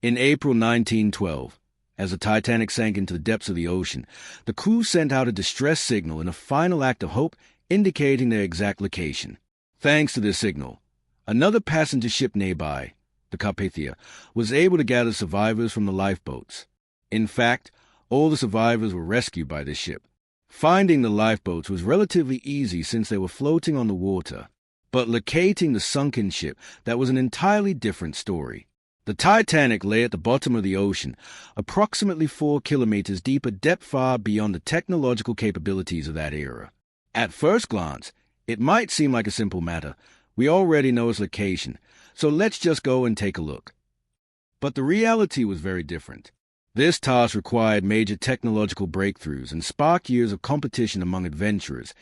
In April 1912, as the Titanic sank into the depths of the ocean, the crew sent out a distress signal in a final act of hope indicating their exact location. Thanks to this signal, another passenger ship nearby, the Carpathia, was able to gather survivors from the lifeboats. In fact, all the survivors were rescued by this ship. Finding the lifeboats was relatively easy since they were floating on the water, but locating the sunken ship, that was an entirely different story. The Titanic lay at the bottom of the ocean, approximately 4 kilometers deep, a depth far beyond the technological capabilities of that era. At first glance, it might seem like a simple matter. We already know its location, so let's just go and take a look. But the reality was very different. This task required major technological breakthroughs and sparked years of competition among adventurers,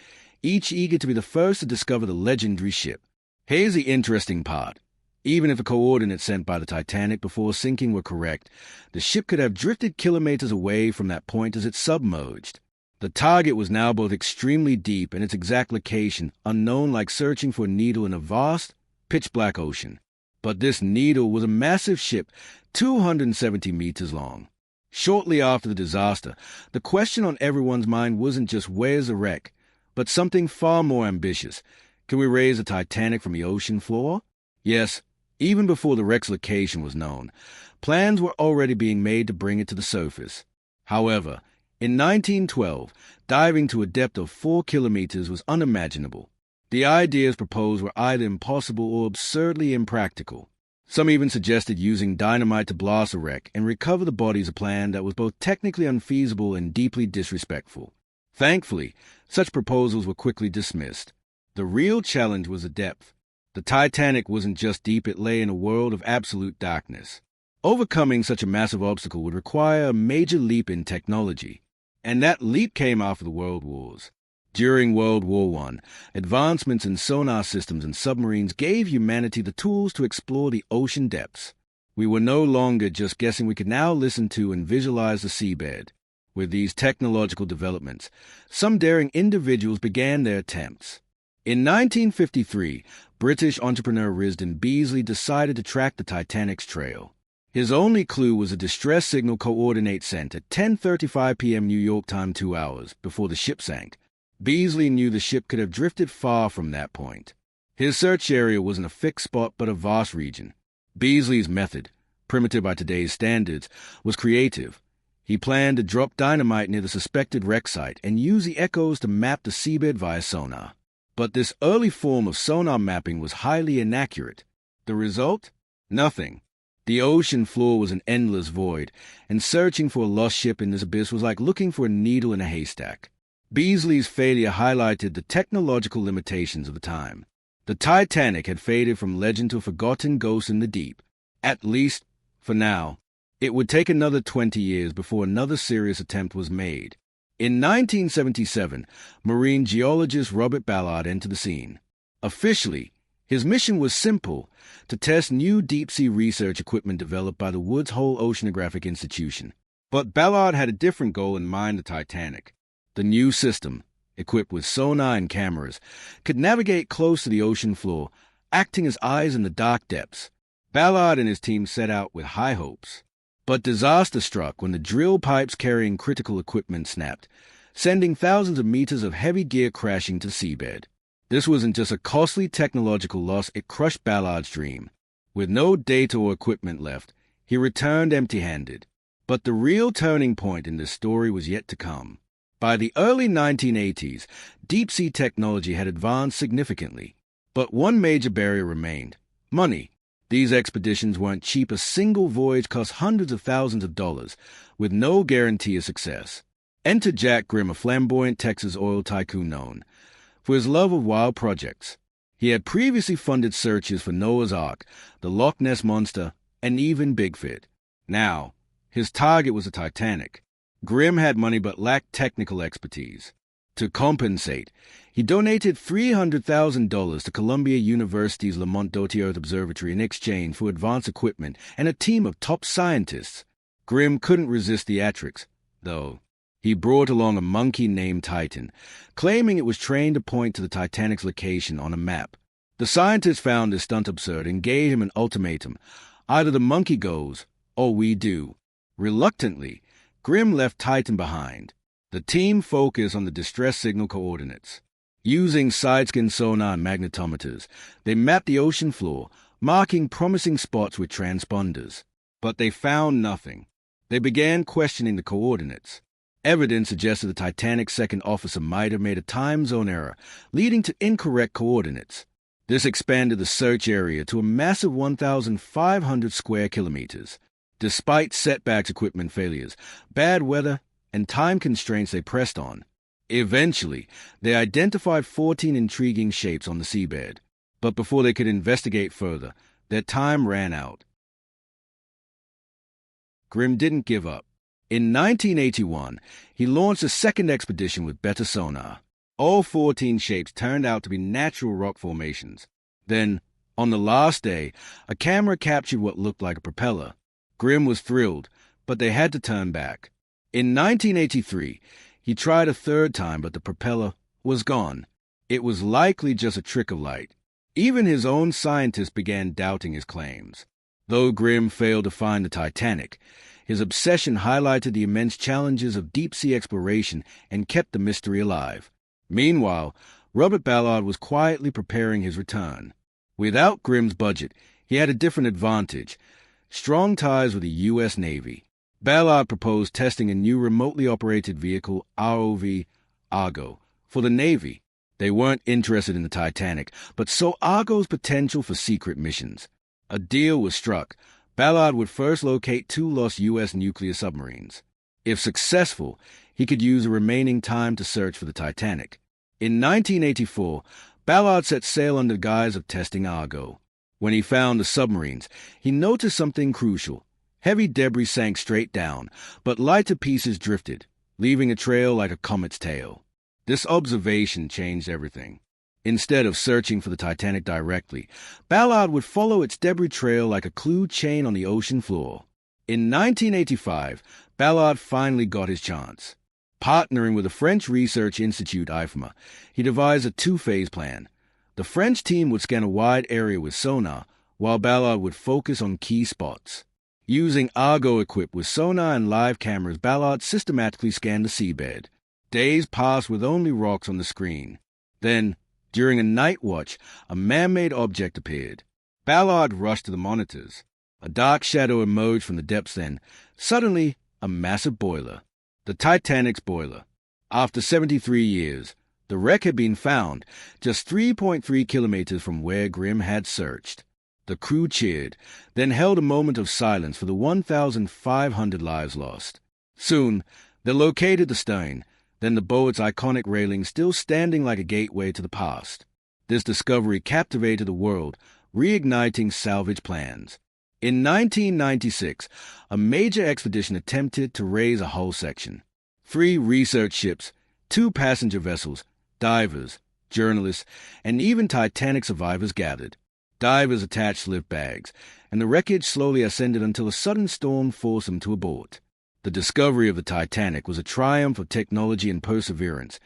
each eager to be the first to discover the legendary ship. Here's the interesting part. Even if the coordinates sent by the Titanic before sinking were correct, the ship could have drifted kilometers away from that point as it submerged. The target was now both extremely deep and its exact location unknown, like searching for a needle in a vast, pitch-black ocean. But this needle was a massive ship, 270 meters long. Shortly after the disaster, the question on everyone's mind wasn't just where's the wreck, but something far more ambitious. Can we raise the Titanic from the ocean floor? Yes, even before the wreck's location was known, plans were already being made to bring it to the surface. However, in 1912, diving to a depth of 4 kilometers was unimaginable. The ideas proposed were either impossible or absurdly impractical. Some even suggested using dynamite to blast a wreck and recover the bodies, a plan that was both technically unfeasible and deeply disrespectful. Thankfully, such proposals were quickly dismissed. The real challenge was the depth. The Titanic wasn't just deep, it lay in a world of absolute darkness. Overcoming such a massive obstacle would require a major leap in technology. And that leap came after the World Wars. During World War I, advancements in sonar systems and submarines gave humanity the tools to explore the ocean depths. We were no longer just guessing, we could now listen to and visualize the seabed. With these technological developments, some daring individuals began their attempts. In 1953, British entrepreneur Risdon Beasley decided to track the Titanic's trail. His only clue was a distress signal coordinate sent at 10:35 p.m. New York time, 2 hours before the ship sank. Beasley knew the ship could have drifted far from that point. His search area wasn't a fixed spot but a vast region. Beasley's method, primitive by today's standards, was creative. He planned to drop dynamite near the suspected wreck site and use the echoes to map the seabed via sonar. But this early form of sonar mapping was highly inaccurate. The result? Nothing. The ocean floor was an endless void, and searching for a lost ship in this abyss was like looking for a needle in a haystack. Beasley's failure highlighted the technological limitations of the time. The Titanic had faded from legend to a forgotten ghost in the deep. At least, for now. It would take another 20 years before another serious attempt was made. In 1977, marine geologist Robert Ballard entered the scene. Officially, his mission was simple: to test new deep-sea research equipment developed by the Woods Hole Oceanographic Institution. But Ballard had a different goal in mind: the Titanic. The new system, equipped with sonar and cameras, could navigate close to the ocean floor, acting as eyes in the dark depths. Ballard and his team set out with high hopes. But disaster struck when the drill pipes carrying critical equipment snapped, sending thousands of meters of heavy gear crashing to the seabed. This wasn't just a costly technological loss, it crushed Ballard's dream. With no data or equipment left, he returned empty-handed. But the real turning point in this story was yet to come. By the early 1980s, deep-sea technology had advanced significantly. But one major barrier remained: money. These expeditions weren't cheap. A single voyage cost hundreds of thousands of dollars, with no guarantee of success. Enter Jack Grimm, a flamboyant Texas oil tycoon known for his love of wild projects. He had previously funded searches for Noah's Ark, the Loch Ness Monster, and even Bigfoot. Now, his target was the Titanic. Grimm had money but lacked technical expertise. To compensate, he donated $300,000 to Columbia University's Lamont Doty Earth Observatory in exchange for advanced equipment and a team of top scientists. Grimm couldn't resist theatrics, though. He brought along a monkey named Titan, claiming it was trained to point to the Titanic's location on a map. The scientists found this stunt absurd and gave him an ultimatum: either the monkey goes, Oh, we do. Reluctantly, Grimm left Titan behind. The team focused on the distress signal coordinates. Using sidescan sonar and magnetometers, they mapped the ocean floor, marking promising spots with transponders. But they found nothing. They began questioning the coordinates. Evidence suggested the Titanic's second officer might have made a time zone error, leading to incorrect coordinates. This expanded the search area to a massive 1,500 square kilometers. Despite setbacks, equipment failures, bad weather, and time constraints, they pressed on. Eventually, they identified 14 intriguing shapes on the seabed. But before they could investigate further, their time ran out. Grimm didn't give up. In 1981, he launched a second expedition with better sonar. All 14 shapes turned out to be natural rock formations. Then, on the last day, a camera captured what looked like a propeller. Grimm was thrilled, but they had to turn back. In 1983, he tried a third time, but the propeller was gone. It was likely just a trick of light. Even his own scientists began doubting his claims. Though Grimm failed to find the Titanic, his obsession highlighted the immense challenges of deep-sea exploration and kept the mystery alive. Meanwhile, Robert Ballard was quietly preparing his return. Without Grimm's budget, he had a different advantage: strong ties with the U.S. Navy. Ballard proposed testing a new remotely operated vehicle, ROV, Argo, for the Navy. They weren't interested in the Titanic, but saw Argo's potential for secret missions. A deal was struck. Ballard would first locate 2 lost U.S. nuclear submarines. If successful, he could use the remaining time to search for the Titanic. In 1984, Ballard set sail under the guise of testing Argo. When he found the submarines, he noticed something crucial. Heavy debris sank straight down, but lighter pieces drifted, leaving a trail like a comet's tail. This observation changed everything. Instead of searching for the Titanic directly, Ballard would follow its debris trail like a clue chain on the ocean floor. In 1985, Ballard finally got his chance. Partnering with the French Research Institute IFMA, he devised a 2-phase plan. The French team would scan a wide area with sonar, while Ballard would focus on key spots. Using Argo equipped with sonar and live cameras, Ballard systematically scanned the seabed. Days passed with only rocks on the screen. Then, during a night watch, a man-made object appeared. Ballard rushed to the monitors. A dark shadow emerged from the depths then. Suddenly, a massive boiler. The Titanic's boiler. After 73 years, the wreck had been found, just 3.3 kilometers from where Grimm had searched. The crew cheered, then held a moment of silence for the 1,500 lives lost. Soon, they located the stern, then the boat's iconic railing still standing like a gateway to the past. This discovery captivated the world, reigniting salvage plans. In 1996, a major expedition attempted to raise a hull section. 3 research ships, 2 passenger vessels, divers, journalists, and even Titanic survivors gathered. Divers attached lift bags, and the wreckage slowly ascended until a sudden storm forced them to abort. The discovery of the Titanic was a triumph of technology and perseverance,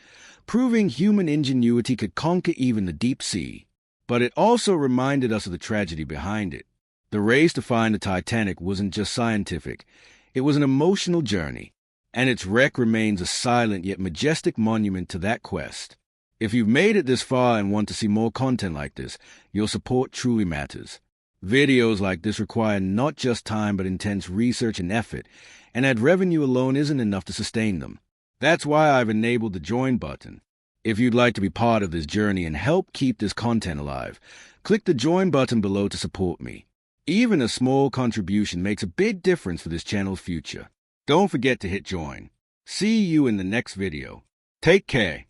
proving human ingenuity could conquer even the deep sea. But it also reminded us of the tragedy behind it. The race to find the Titanic wasn't just scientific, it was an emotional journey, and its wreck remains a silent yet majestic monument to that quest. If you've made it this far and want to see more content like this, your support truly matters. Videos like this require not just time but intense research and effort, and ad revenue alone isn't enough to sustain them. That's why I've enabled the join button. If you'd like to be part of this journey and help keep this content alive, click the join button below to support me. Even a small contribution makes a big difference for this channel's future. Don't forget to hit join. See you in the next video. Take care.